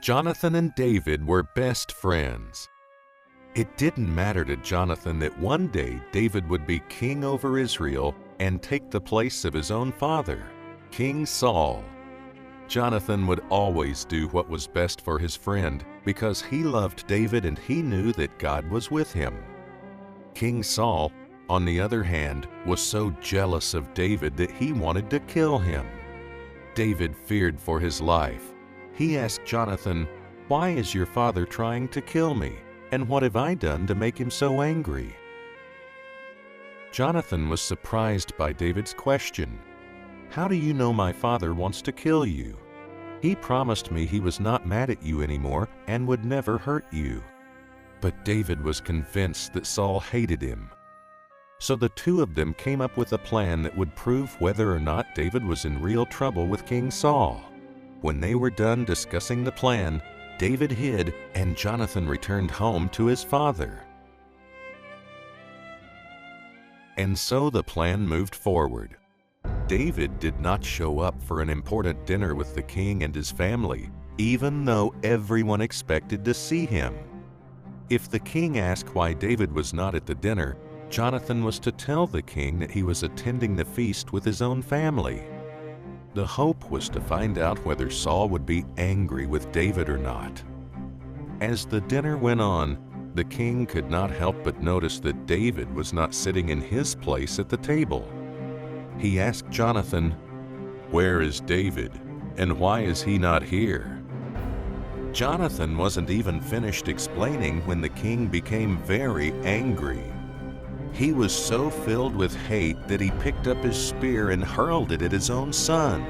Jonathan and David were best friends. It didn't matter to Jonathan that one day David would be king over Israel and take the place of his own father, King Saul. Jonathan would always do what was best for his friend because he loved David and he knew that God was with him. King Saul, on the other hand, was so jealous of David that he wanted to kill him. David feared for his life. He asked Jonathan, "Why is your father trying to kill me? And what have I done to make him so angry?" Jonathan was surprised by David's question. "How do you know my father wants to kill you? He promised me he was not mad at you anymore and would never hurt you." But David was convinced that Saul hated him. So the two of them came up with a plan that would prove whether or not David was in real trouble with King Saul. When they were done discussing the plan, David hid and Jonathan returned home to his father. And so the plan moved forward. David did not show up for an important dinner with the king and his family, even though everyone expected to see him. If the king asked why David was not at the dinner, Jonathan was to tell the king that he was attending the feast with his own family. The hope was to find out whether Saul would be angry with David or not. As the dinner went on, the king could not help but notice that David was not sitting in his place at the table. He asked Jonathan, "Where is David, and why is he not here?" Jonathan wasn't even finished explaining when the king became very angry. He was so filled with hate that he picked up his spear and hurled it at his own son.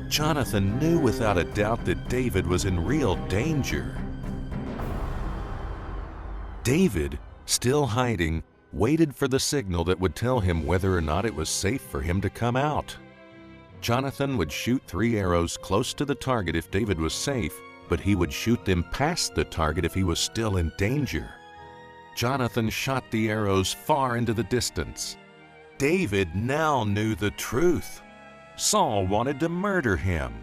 Jonathan knew without a doubt that David was in real danger. David, still hiding, waited for the signal that would tell him whether or not it was safe for him to come out. Jonathan would shoot 3 arrows close to the target if David was safe, but he would shoot them past the target if he was still in danger. Jonathan shot the arrows far into the distance. David now knew the truth. Saul wanted to murder him.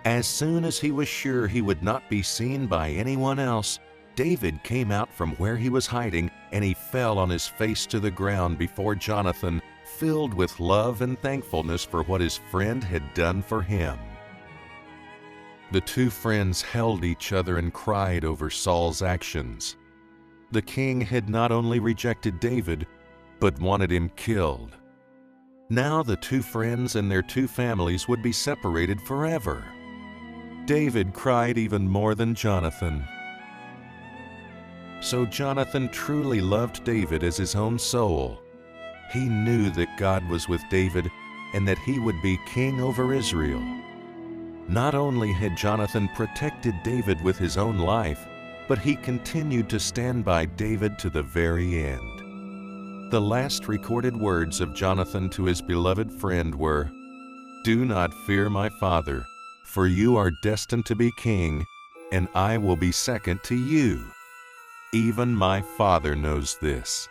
As soon as he was sure he would not be seen by anyone else, David came out from where he was hiding and he fell on his face to the ground before Jonathan, filled with love and thankfulness for what his friend had done for him. The two friends held each other and cried over Saul's actions. The king had not only rejected David, but wanted him killed. Now the two friends and their two families would be separated forever. David cried even more than Jonathan. So Jonathan truly loved David as his own soul. He knew that God was with David and that he would be king over Israel. Not only had Jonathan protected David with his own life, but he continued to stand by David to the very end. The last recorded words of Jonathan to his beloved friend were, "Do not fear, my father, for you are destined to be king, and I will be second to you. Even my father knows this."